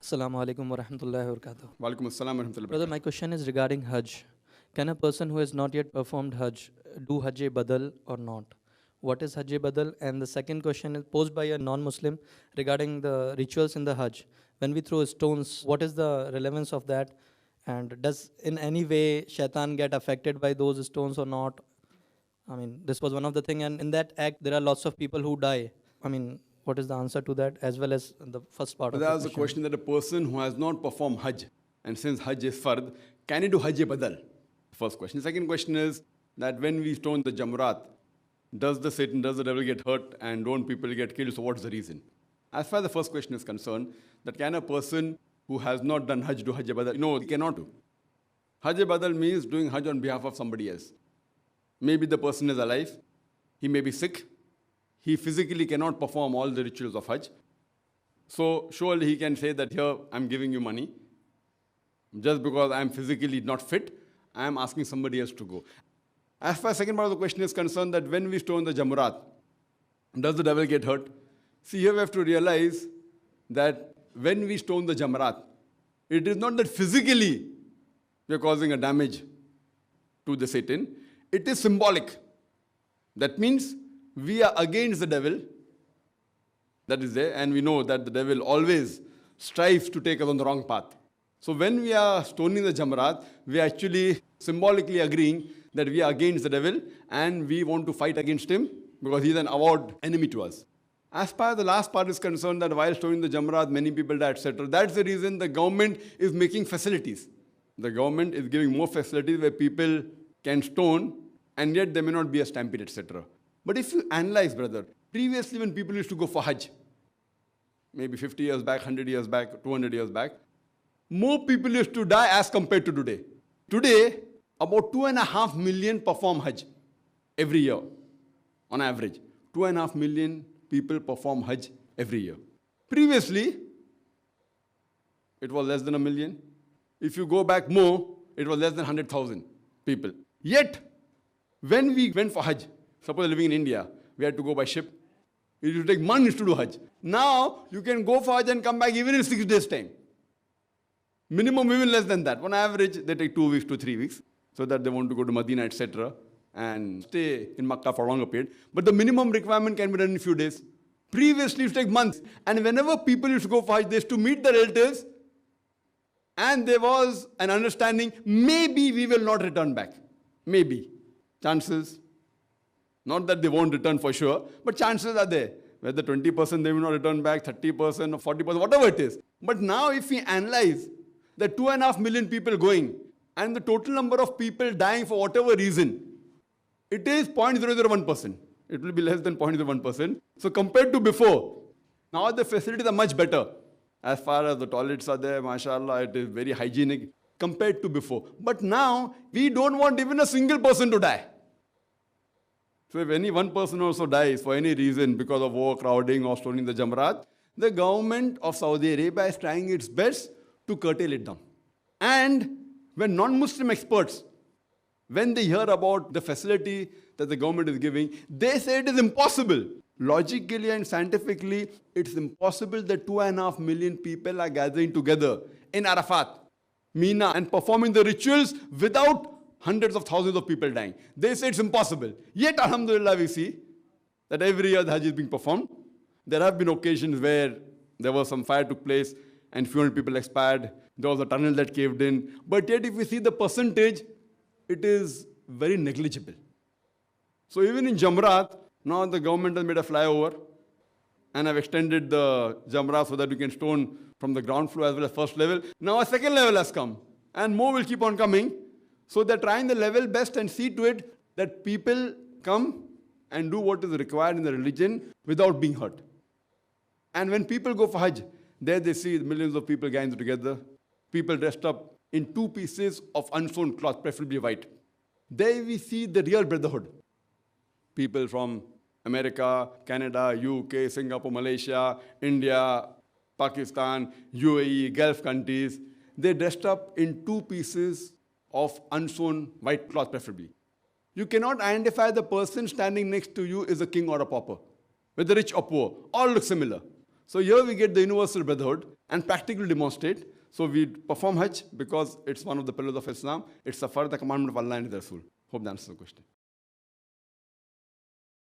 Assalamu alaikum wa rahmatullahi wa barakatuh. Walaikum assalam wa rahmatullahi wa Brother, barakatuh. my question is regarding Hajj. Can a person who has not yet performed Hajj do Hajj-e-Badal or not? What is Hajj-e-Badal? And the second question is posed by a non-Muslim regarding the rituals in the Hajj. When we throw stones, what is the relevance of that? And does in any way shaitan get affected by those stones or not? I mean, this was one of the things, and in that act, there are lots of people who die. I mean, what is the answer to that, as well as the first part But of there the was a question? question that a person who has not performed Hajj, and since Hajj is fard, can he do Hajj-e-Badal? First question. The second question is that when we stone the Jamarat, does the devil get hurt, and don't people get killed? So what's the reason? As far as the first question is concerned, that can a person who has not done Hajj do Hajj-e-Badal? No, he cannot do. Hajj-e-Badal means doing Hajj on behalf of somebody else. Maybe the person is alive, he may be sick, he physically cannot perform all the rituals of Hajj. So surely he can say that here I'm giving you money. Just because I'm physically not fit, I am asking somebody else to go. As far as the second part of the question is concerned, that when we stone the Jamarat, does the devil get hurt? See, here we have to realize that when we stone the Jamarat, it is not that physically we are causing a damage to the Satan. It is symbolic. That means we are against the devil. That is there, and we know that the devil always strives to take us on the wrong path. So when we are stoning the Jamarat, we are actually symbolically agreeing that we are against the devil and we want to fight against him because he is an avowed enemy to us. As far as the last part is concerned, that while stoning the Jamarat, many people die, etc. That's the reason the government is making facilities. The government is giving more facilities where people can stone, and yet there may not be a stampede, etc. But if you analyze, brother, previously when people used to go for Hajj, maybe 50 years back, 100 years back, 200 years back, more people used to die as compared to today. Today, about 2.5 million perform Hajj every year, on average. 2.5 million people perform Hajj every year. Previously, it was less than 1 million. If you go back more, it was less than 100,000 people. Yet, when we went for Hajj, suppose living in India, we had to go by ship. It used to take months to do Hajj. Now, you can go for Hajj and come back even in 6 days' time. Minimum even less than that. On average, they take 2 weeks to 3 weeks, so that they want to go to Medina, etc., and stay in Makkah for a longer period. But the minimum requirement can be done in a few days. Previously, it used to take months. And whenever people used to go for Hajj, they used to meet the relatives, and there was an understanding, maybe we will not return back. Maybe. Chances. Not that they won't return for sure, but chances are there. Whether 20% they will not return back, 30% or 40%, whatever it is. But now if we analyze the 2.5 million people going and the total number of people dying for whatever reason, it is 0.001%. It will be less than 0.01%. So compared to before, now the facilities are much better. As far as the toilets are there, mashallah, it is very hygienic compared to before. But now, we don't want even a single person to die. So if any one person also dies for any reason because of overcrowding or stoning the Jamarat, the government of Saudi Arabia is trying its best to curtail it down. And when non-Muslim experts, when they hear about the facility that the government is giving, they say it is impossible. Logically and scientifically, it's impossible that 2.5 million people are gathering together in Arafat, Mina, and performing the rituals without hundreds of thousands of people dying. They say it's impossible. Yet, alhamdulillah, we see that every year the Hajj is being performed. There have been occasions where there was some fire took place and few hundred people expired. There was a tunnel that caved in. But yet, if we see the percentage, it is very negligible. So even in Jamarat, now the government has made a flyover and have extended the Jamarat so that we can stone from the ground floor as well as first level. Now a second level has come and more will keep on coming. So they're trying the level best and see to it that people come and do what is required in the religion without being hurt. And when people go for Hajj, there they see millions of people gathered together, people dressed up in 2 pieces of unsewn cloth, preferably white. There we see the real brotherhood. People from America, Canada, UK, Singapore, Malaysia, India, Pakistan, UAE, Gulf countries, they dressed up in 2 pieces of unsewn white cloth preferably. You cannot identify the person standing next to you is a king or a pauper, whether rich or poor. All look similar. So here we get the universal brotherhood and practically demonstrate. So we perform Hajj because it's one of the pillars of Islam. It's a fard, the commandment of Allah and His Rasul. Hope that answers the question.